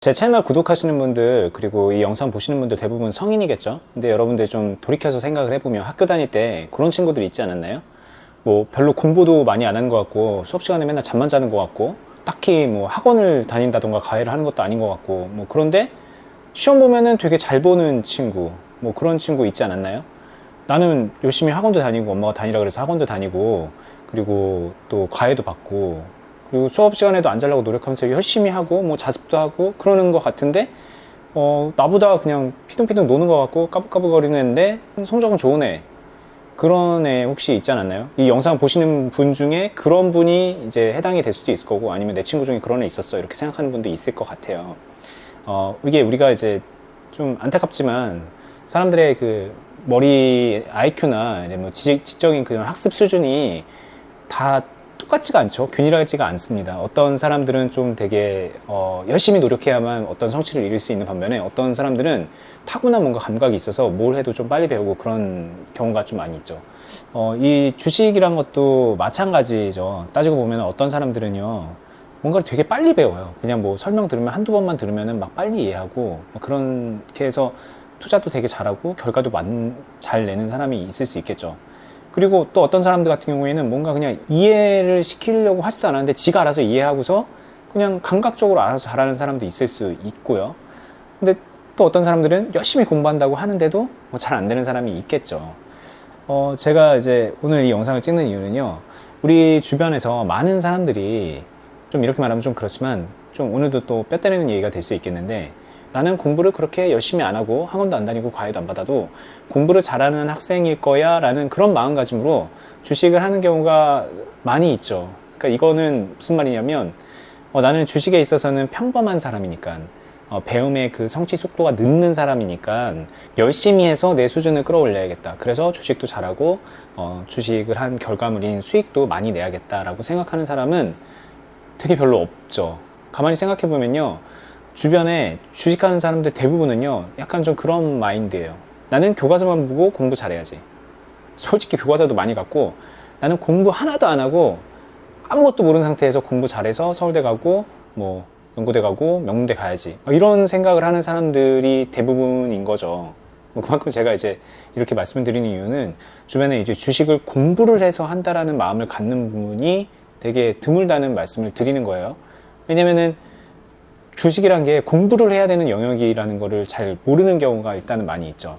제 채널 구독하시는 분들 그리고 이 영상 보시는 분들 대부분 성인이겠죠. 근데 여러분들 좀 돌이켜서 생각을 해보면 학교 다닐 때 그런 친구들 있지 않았나요? 뭐 별로 공부도 많이 안 하는 것 같고 수업 시간에 맨날 잠만 자는 것 같고 딱히 뭐 학원을 다닌다던가 과외를 하는 것도 아닌 것 같고 뭐 그런데 시험 보면은 되게 잘 보는 친구 뭐 그런 친구 있지 않았나요? 나는 열심히 학원도 다니고 엄마가 다니라 그래서 학원도 다니고 그리고 또 과외도 받고 그리고 수업 시간에도 안 자려고 노력하면서 열심히 하고 뭐 자습도 하고 그러는 것 같은데 나보다 그냥 피둥피둥 노는 것 같고 까불까불거리는 애인데 성적은 좋은 애, 그런 애 혹시 있지 않았나요? 이 영상 보시는 분 중에 그런 분이 이제 해당이 될 수도 있을 거고, 아니면 내 친구 중에 그런 애 있었어 이렇게 생각하는 분도 있을 것 같아요. 이게 우리가 이제 좀 안타깝지만 사람들의 그 머리 IQ나 뭐 지적인 그런 학습 수준이 다 똑같지가 않죠. 균일하지가 않습니다. 어떤 사람들은 좀 되게 열심히 노력해야만 어떤 성취를 이룰 수 있는 반면에 어떤 사람들은 타고난 뭔가 감각이 있어서 뭘 해도 좀 빨리 배우고 그런 경우가 좀 많이 있죠. 이 주식이란 것도 마찬가지죠. 따지고 보면 어떤 사람들은요, 뭔가를 되게 빨리 배워요. 그냥 뭐 설명 들으면 한두 번만 들으면은 막 빨리 이해하고 그렇게 해서 투자도 되게 잘하고 결과도 잘 내는 사람이 있을 수 있겠죠. 그리고 또 어떤 사람들 같은 경우에는 뭔가 그냥 이해를 시키려고 하지도 않았는데 지가 알아서 이해하고서 그냥 감각적으로 알아서 잘하는 사람도 있을 수 있고요. 근데 또 어떤 사람들은 열심히 공부한다고 하는데도 뭐 잘 안 되는 사람이 있겠죠. 제가 이제 오늘 이 영상을 찍는 이유는요, 우리 주변에서 많은 사람들이 좀 이렇게 말하면 좀 그렇지만 좀 오늘도 또 뼈 때리는 얘기가 될 수 있겠는데, 나는 공부를 그렇게 열심히 안 하고 학원도 안 다니고 과외도 안 받아도 공부를 잘하는 학생일 거야 라는 그런 마음가짐으로 주식을 하는 경우가 많이 있죠. 그러니까 이거는 무슨 말이냐면, 나는 주식에 있어서는 평범한 사람이니까, 배움의 그 성취 속도가 늦는 사람이니까 열심히 해서 내 수준을 끌어올려야겠다. 그래서 주식도 잘하고 주식을 한 결과물인 수익도 많이 내야겠다라고 생각하는 사람은 되게 별로 없죠. 가만히 생각해 보면요, 주변에 주식하는 사람들 대부분은요 약간 좀 그런 마인드예요. 나는 교과서만 보고 공부 잘해야지. 솔직히 교과서도 많이 갖고 나는 공부 하나도 안 하고 아무것도 모르는 상태에서 공부 잘해서 서울대 가고 뭐 연고대 가고 명문대 가야지, 이런 생각을 하는 사람들이 대부분인 거죠. 그만큼 제가 이제 이렇게 말씀을 드리는 이유는 주변에 이제 주식을 공부를 해서 한다라는 마음을 갖는 분이 되게 드물다는 말씀을 드리는 거예요. 왜냐면은 주식이란 게 공부를 해야 되는 영역이라는 거를 잘 모르는 경우가 일단은 많이 있죠.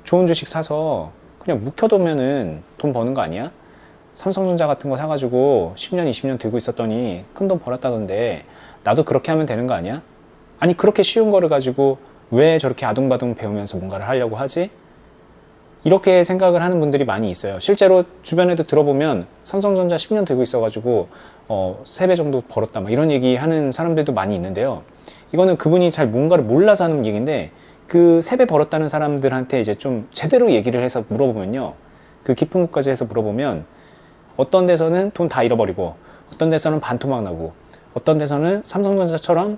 좋은 주식 사서 그냥 묵혀두면은 돈 버는 거 아니야? 삼성전자 같은 거 사가지고 10년, 20년 들고 있었더니 큰 돈 벌었다던데 나도 그렇게 하면 되는 거 아니야? 아니, 그렇게 쉬운 거를 가지고 왜 저렇게 아둥바둥 배우면서 뭔가를 하려고 하지? 이렇게 생각을 하는 분들이 많이 있어요. 실제로 주변에도 들어보면 삼성전자 10년 들고 있어가지고 3배 정도 벌었다 막 이런 얘기 하는 사람들도 많이 있는데요. 이거는 그분이 잘 뭔가를 몰라서 하는 얘기인데, 그 3배 벌었다는 사람들한테 이제 좀 제대로 얘기를 해서 물어보면요, 그 깊은 곳까지 해서 물어보면 어떤 데서는 돈 다 잃어버리고 어떤 데서는 반토막 나고 어떤 데서는 삼성전자처럼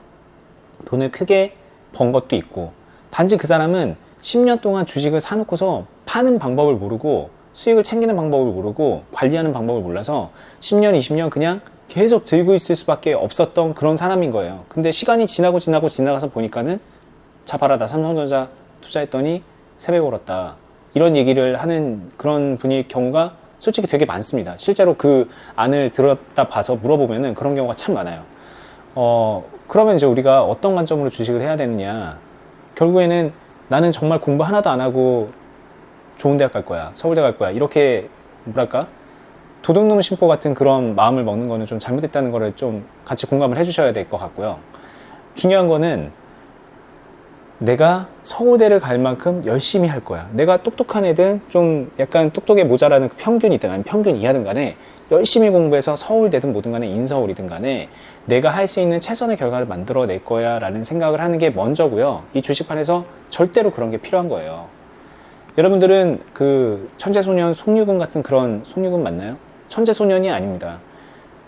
돈을 크게 번 것도 있고, 단지 그 사람은 10년 동안 주식을 사놓고서 파는 방법을 모르고 수익을 챙기는 방법을 모르고 관리하는 방법을 몰라서 10년, 20년 그냥 계속 들고 있을 수밖에 없었던 그런 사람인 거예요. 근데 시간이 지나가서 보니까는 자 봐라, 나 삼성전자 투자했더니 3배 벌었다, 이런 얘기를 하는 그런 분의 경우가 솔직히 되게 많습니다. 실제로 그 안을 들었다 봐서 물어보면은 그런 경우가 참 많아요. 그러면 이제 우리가 어떤 관점으로 주식을 해야 되느냐, 결국에는 나는 정말 공부 하나도 안 하고 좋은 대학 갈 거야, 서울대 갈 거야, 이렇게 뭐랄까 도둑놈 심보 같은 그런 마음을 먹는 거는 좀 잘못됐다는 거를 좀 같이 공감을 해주셔야 될 것 같고요. 중요한 거는 내가 서울대를 갈 만큼 열심히 할 거야. 내가 똑똑한 애든 좀 약간 똑똑에 모자라는 평균이든 아니면 평균 이하든 간에 열심히 공부해서 서울대든 뭐든 간에 인서울이든 간에 내가 할 수 있는 최선의 결과를 만들어낼 거야 라는 생각을 하는 게 먼저고요. 이 주식판에서 절대로 그런 게 필요한 거예요. 여러분들은 그 천재소년 송유근 같은 그런, 송유근 맞나요? 천재소년이 아닙니다.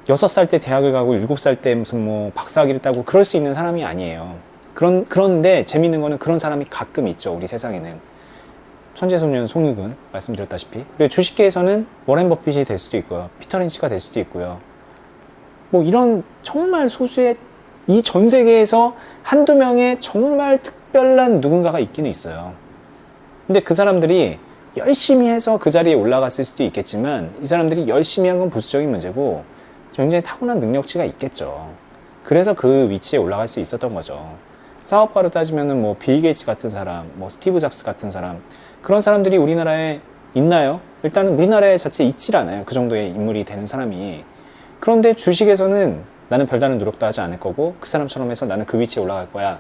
6살 때 대학을 가고 7살 때 무슨 뭐 박사학위를 따고 그럴 수 있는 사람이 아니에요. 그런데 재밌는 거는 그런 사람이 가끔 있죠, 우리 세상에는. 천재소년 송유근 말씀드렸다시피. 그리고 주식계에서는 워렌 버핏이 될 수도 있고요, 피터 린치가 될 수도 있고요. 뭐 이런 정말 소수의 이 전 세계에서 한두 명의 정말 특별한 누군가가 있기는 있어요. 근데 그 사람들이 열심히 해서 그 자리에 올라갔을 수도 있겠지만 이 사람들이 열심히 한 건 부수적인 문제고 굉장히 타고난 능력치가 있겠죠. 그래서 그 위치에 올라갈 수 있었던 거죠. 사업가로 따지면은 뭐 빌 게이츠 같은 사람, 뭐 스티브 잡스 같은 사람, 그런 사람들이 우리나라에 있나요? 일단은 우리나라에 자체 있질 않아요. 그 정도의 인물이 되는 사람이. 그런데 주식에서는 나는 별다른 노력도 하지 않을 거고 그 사람처럼 해서 나는 그 위치에 올라갈 거야.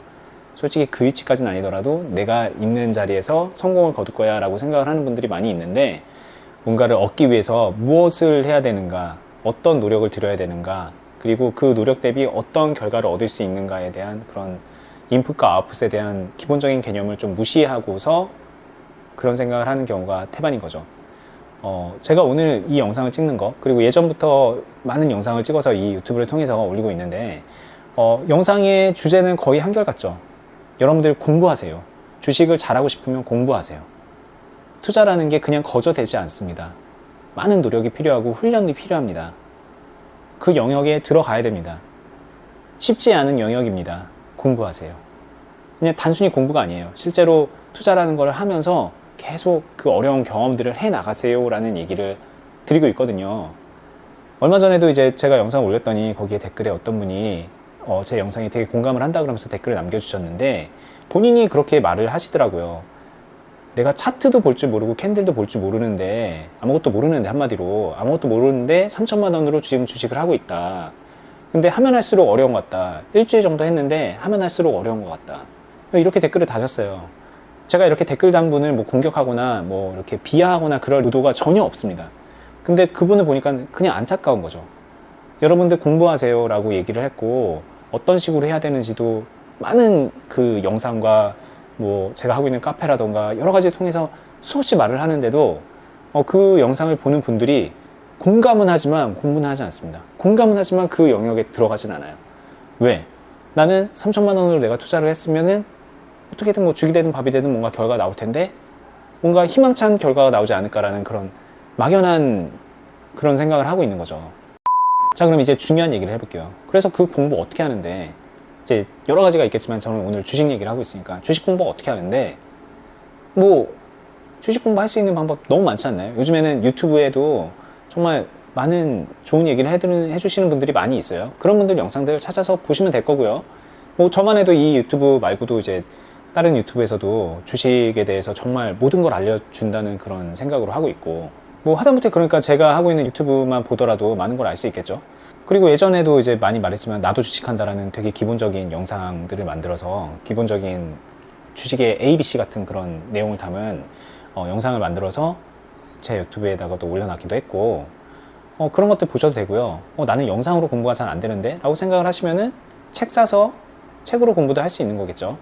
솔직히 그 위치까지는 아니더라도 내가 있는 자리에서 성공을 거둘 거야 라고 생각을 하는 분들이 많이 있는데, 뭔가를 얻기 위해서 무엇을 해야 되는가, 어떤 노력을 들여야 되는가, 그리고 그 노력 대비 어떤 결과를 얻을 수 있는가에 대한 그런 인풋과 아웃풋에 대한 기본적인 개념을 좀 무시하고서 그런 생각을 하는 경우가 태반인 거죠. 제가 오늘 이 영상을 찍는 거, 그리고 예전부터 많은 영상을 찍어서 이 유튜브를 통해서 올리고 있는데, 영상의 주제는 거의 한결같죠. 여러분들 공부하세요. 주식을 잘하고 싶으면 공부하세요. 투자라는 게 그냥 거저 되지 않습니다. 많은 노력이 필요하고 훈련이 필요합니다. 그 영역에 들어가야 됩니다. 쉽지 않은 영역입니다. 공부하세요. 그냥 단순히 공부가 아니에요. 실제로 투자라는 걸 하면서 계속 그 어려운 경험들을 해 나가세요 라는 얘기를 드리고 있거든요. 얼마 전에도 이제 제가 영상을 올렸더니 거기에 댓글에 어떤 분이 제 영상에 되게 공감을 한다 그러면서 댓글을 남겨주셨는데, 본인이 그렇게 말을 하시더라고요. 내가 차트도 볼 줄 모르고 캔들도 볼 줄 모르는데, 아무것도 모르는데, 한마디로 아무것도 모르는데 3천만 원으로 지금 주식을 하고 있다. 근데 하면 할수록 어려운 것 같다. 일주일 정도 했는데 하면 할수록 어려운 것 같다. 이렇게 댓글을 다셨어요. 제가 이렇게 댓글 단 분을 뭐 공격하거나 뭐 이렇게 비하하거나 그럴 의도가 전혀 없습니다. 근데 그분을 보니까 그냥 안타까운 거죠. 여러분들 공부하세요 라고 얘기를 했고, 어떤 식으로 해야 되는지도 많은 그 영상과 뭐 제가 하고 있는 카페라던가 여러 가지를 통해서 수없이 말을 하는데도 그 영상을 보는 분들이 공감은 하지만 공부는 하지 않습니다. 공감은 하지만 그 영역에 들어가진 않아요. 왜? 나는 3천만 원으로 내가 투자를 했으면은 어떻게든 뭐 죽이 되든 밥이 되든 뭔가 결과가 나올 텐데 뭔가 희망찬 결과가 나오지 않을까라는 그런 막연한 그런 생각을 하고 있는 거죠. 자, 그럼 이제 중요한 얘기를 해볼게요. 그래서 그 공부 어떻게 하는데, 이제 여러 가지가 있겠지만 저는 오늘 주식 얘기를 하고 있으니까 주식 공부 어떻게 하는데, 뭐 주식 공부할 수 있는 방법 너무 많지 않나요? 요즘에는 유튜브에도 정말 많은 좋은 얘기를 해주시는 분들이 많이 있어요. 그런 분들 영상들을 찾아서 보시면 될 거고요. 뭐 저만 해도 이 유튜브 말고도 이제 다른 유튜브에서도 주식에 대해서 정말 모든 걸 알려준다는 그런 생각으로 하고 있고, 뭐 하다못해 그러니까 제가 하고 있는 유튜브만 보더라도 많은 걸 알 수 있겠죠. 그리고 예전에도 이제 많이 말했지만 나도 주식한다라는 되게 기본적인 영상들을 만들어서 기본적인 주식의 ABC 같은 그런 내용을 담은 영상을 만들어서 제 유튜브에다가도 올려놨기도 했고, 그런 것들 보셔도 되고요. 나는 영상으로 공부가 잘 안 되는데 라고 생각을 하시면은 책 사서 책으로 공부도 할 수 있는 거겠죠.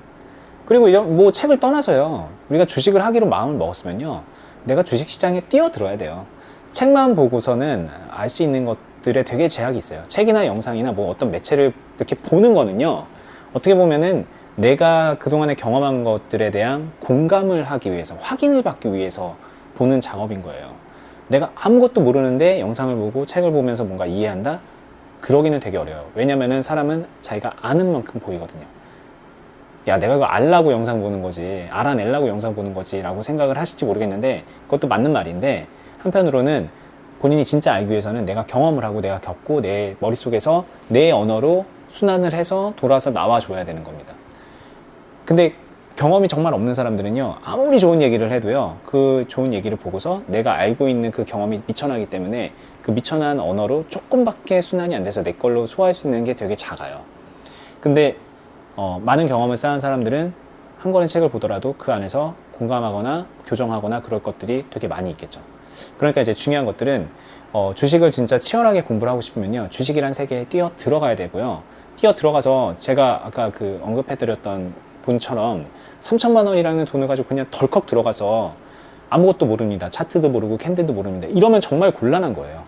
그리고 뭐 책을 떠나서요, 우리가 주식을 하기로 마음을 먹었으면요, 내가 주식시장에 뛰어들어야 돼요. 책만 보고서는 알 수 있는 것들에 되게 제약이 있어요. 책이나 영상이나 뭐 어떤 매체를 이렇게 보는 거는요, 어떻게 보면은 내가 그동안에 경험한 것들에 대한 공감을 하기 위해서, 확인을 받기 위해서 보는 작업인 거예요. 내가 아무것도 모르는데 영상을 보고 책을 보면서 뭔가 이해한다? 그러기는 되게 어려워요. 왜냐면은 사람은 자기가 아는 만큼 보이거든요. 야, 내가 그거 알라고 영상 보는 거지, 알아내려고 영상 보는 거지 라고 생각을 하실지 모르겠는데, 그것도 맞는 말인데, 한편으로는 본인이 진짜 알기 위해서는 내가 경험을 하고 내가 겪고 내 머릿속에서 내 언어로 순환을 해서 돌아서 나와줘야 되는 겁니다. 근데 경험이 정말 없는 사람들은요, 아무리 좋은 얘기를 해도요, 그 좋은 얘기를 보고서 내가 알고 있는 그 경험이 미천하기 때문에 그 미천한 언어로 조금밖에 순환이 안 돼서 내 걸로 소화할 수 있는 게 되게 작아요. 근데 많은 경험을 쌓은 사람들은 한 권의 책을 보더라도 그 안에서 공감하거나 교정하거나 그럴 것들이 되게 많이 있겠죠. 그러니까 이제 중요한 것들은 주식을 진짜 치열하게 공부를 하고 싶으면요, 주식이란 세계에 뛰어 들어가야 되고요. 뛰어 들어가서 제가 아까 그 언급해드렸던 분처럼 3천만 원이라는 돈을 가지고 그냥 덜컥 들어가서 아무것도 모릅니다. 차트도 모르고 캔들도 모릅니다. 이러면 정말 곤란한 거예요.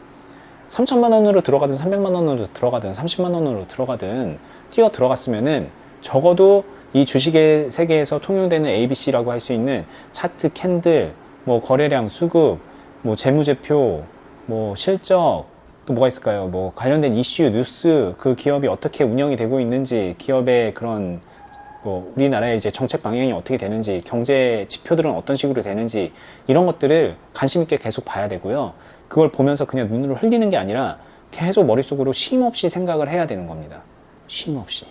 3천만 원으로 들어가든 300만 원으로 들어가든 30만 원으로 들어가든 뛰어 들어갔으면은 적어도 이 주식의 세계에서 통용되는 ABC라고 할 수 있는 차트, 캔들, 뭐 거래량, 수급, 뭐 재무제표, 뭐 실적, 또 뭐가 있을까요? 뭐 관련된 이슈, 뉴스, 그 기업이 어떻게 운영이 되고 있는지, 기업의 그런 뭐 우리나라의 이제 정책 방향이 어떻게 되는지, 경제 지표들은 어떤 식으로 되는지, 이런 것들을 관심 있게 계속 봐야 되고요. 그걸 보면서 그냥 눈으로 흘리는 게 아니라 계속 머릿속으로 쉼 없이 생각을 해야 되는 겁니다. 쉼 없이.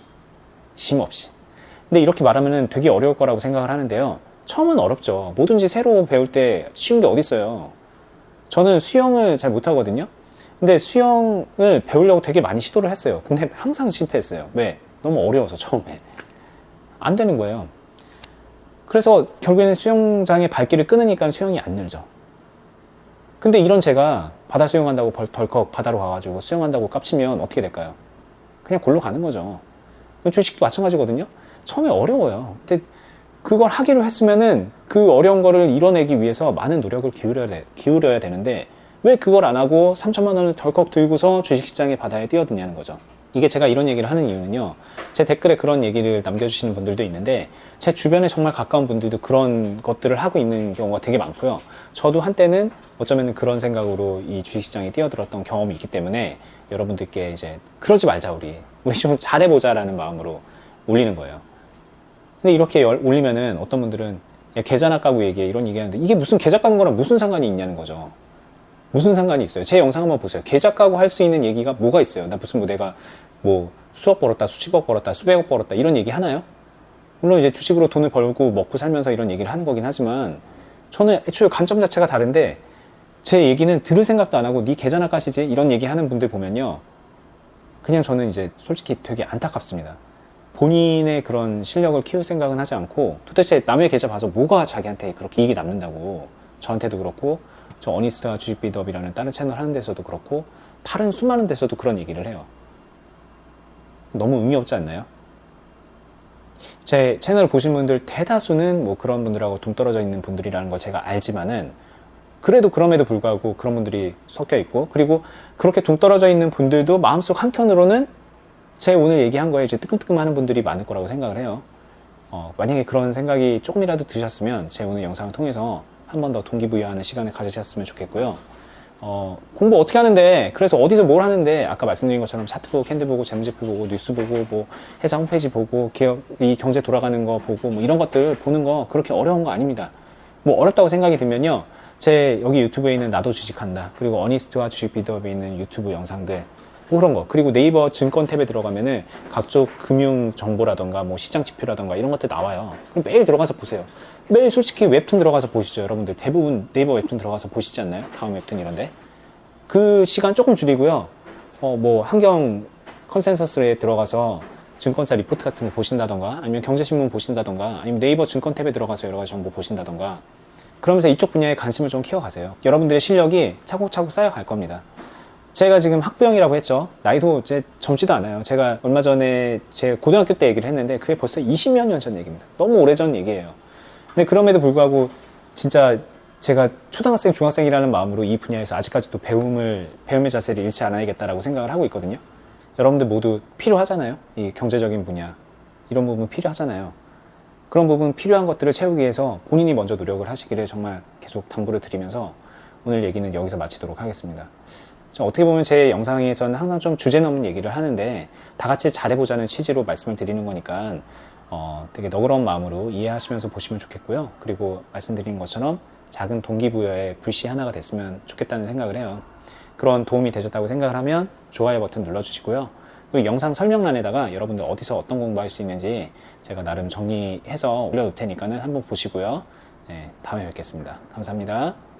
근데 이렇게 말하면은 되게 어려울 거라고 생각을 하는데요. 처음은 어렵죠. 뭐든지 새로 배울 때 쉬운 게 어디 있어요. 저는 수영을 잘 못하거든요. 근데 수영을 배우려고 되게 많이 시도를 했어요. 근데 항상 실패했어요. 왜? 너무 어려워서 처음에. 안 되는 거예요. 그래서 결국에는 수영장에 발길을 끊으니까 수영이 안 늘죠. 근데 이런 제가 바다 수영한다고 덜컥 바다로 가가지고 수영한다고 깝치면 어떻게 될까요? 그냥 골로 가는 거죠. 주식도 마찬가지거든요. 처음에 어려워요. 근데 그걸 하기로 했으면은 그 어려운 거를 이뤄내기 위해서 많은 노력을 기울여야 되는데 왜 그걸 안 하고 3천만 원을 덜컥 들고서 주식시장의 바다에 뛰어드냐는 거죠. 이게 제가 이런 얘기를 하는 이유는요. 제 댓글에 그런 얘기를 남겨주시는 분들도 있는데 제 주변에 정말 가까운 분들도 그런 것들을 하고 있는 경우가 되게 많고요. 저도 한때는 어쩌면 그런 생각으로 이 주식시장에 뛰어들었던 경험이 있기 때문에 여러분들께 이제 그러지 말자 우리 좀 잘해보자라는 마음으로 올리는 거예요. 근데 이렇게 올리면은 어떤 분들은 야, 계좌나 까고 얘기해 이런 얘기하는데 이게 무슨 계좌 까는 거랑 무슨 상관이 있냐는 거죠. 무슨 상관이 있어요? 제 영상 한번 보세요. 계좌 까고 할 수 있는 얘기가 뭐가 있어요? 나 무슨 뭐 내가 뭐 수억 벌었다, 수십억 벌었다, 수백억 벌었다 이런 얘기 하나요? 물론 이제 주식으로 돈을 벌고 먹고 살면서 이런 얘기를 하는 거긴 하지만 저는 애초에 관점 자체가 다른데 제 얘기는 들을 생각도 안 하고 네 계좌나 까시지 이런 얘기 하는 분들 보면요. 그냥 저는 이제 솔직히 되게 안타깝습니다. 본인의 그런 실력을 키울 생각은 하지 않고 도대체 남의 계좌 봐서 뭐가 자기한테 그렇게 이익이 남는다고 저한테도 그렇고 저 어니스트와 주식 비더업이라는 다른 채널 하는 데서도 그렇고 다른 수많은 데서도 그런 얘기를 해요. 너무 의미 없지 않나요? 제 채널을 보신 분들 대다수는 뭐 그런 분들하고 동떨어져 있는 분들이라는 걸 제가 알지만은 그래도 그럼에도 불구하고 그런 분들이 섞여 있고 그리고 그렇게 동떨어져 있는 분들도 마음속 한켠으로는 제 오늘 얘기한 거에 이제 뜨끔뜨끔 하는 분들이 많을 거라고 생각을 해요. 만약에 그런 생각이 조금이라도 드셨으면 제 오늘 영상을 통해서 한 번 더 동기부여하는 시간을 가지셨으면 좋겠고요. 공부 어떻게 하는데, 그래서 어디서 뭘 하는데, 아까 말씀드린 것처럼 차트 보고, 캔들 보고, 재무제표 보고, 뉴스 보고, 뭐, 회사 홈페이지 보고, 이 경제 돌아가는 거 보고, 뭐, 이런 것들 보는 거 그렇게 어려운 거 아닙니다. 뭐, 어렵다고 생각이 들면요. 제 여기 유튜브에 있는 나도 주식한다. 그리고 어니스트와 주식 비더업에 있는 유튜브 영상들. 뭐 그런 거. 그리고 네이버 증권 탭에 들어가면은 각종 금융 정보라던가 뭐 시장 지표라던가 이런 것들 나와요. 그럼 매일 들어가서 보세요. 매일 솔직히 웹툰 들어가서 보시죠. 여러분들 대부분 네이버 웹툰 들어가서 보시지 않나요? 다음 웹툰 이런데. 그 시간 조금 줄이고요. 뭐 환경 컨센서스에 들어가서 증권사 리포트 같은 거 보신다던가 아니면 경제신문 보신다던가 아니면 네이버 증권 탭에 들어가서 여러 가지 정보 보신다던가 그러면서 이쪽 분야에 관심을 좀 키워가세요. 여러분들의 실력이 차곡차곡 쌓여갈 겁니다. 제가 지금 학부형이라고 했죠. 나이도 제 젊지도 않아요. 제가 얼마 전에 제 고등학교 때 얘기를 했는데 그게 벌써 20여 년 전 얘기입니다. 너무 오래전 얘기예요. 근데 그럼에도 불구하고 진짜 제가 초등학생, 중학생이라는 마음으로 이 분야에서 아직까지도 배움의 자세를 잃지 않아야겠다라고 생각을 하고 있거든요. 여러분들 모두 필요하잖아요. 이 경제적인 분야. 이런 부분 필요하잖아요. 그런 부분 필요한 것들을 채우기 위해서 본인이 먼저 노력을 하시기를 정말 계속 당부를 드리면서 오늘 얘기는 여기서 마치도록 하겠습니다. 어떻게 보면 제 영상에서는 항상 좀 주제 넘은 얘기를 하는데 다 같이 잘해보자는 취지로 말씀을 드리는 거니까 되게 너그러운 마음으로 이해하시면서 보시면 좋겠고요. 그리고 말씀드린 것처럼 작은 동기부여의 불씨 하나가 됐으면 좋겠다는 생각을 해요. 그런 도움이 되셨다고 생각을 하면 좋아요 버튼 눌러주시고요. 그리고 영상 설명란에다가 여러분들 어디서 어떤 공부할 수 있는지 제가 나름 정리해서 올려둘 테니까는 한번 보시고요. 네, 다음에 뵙겠습니다. 감사합니다.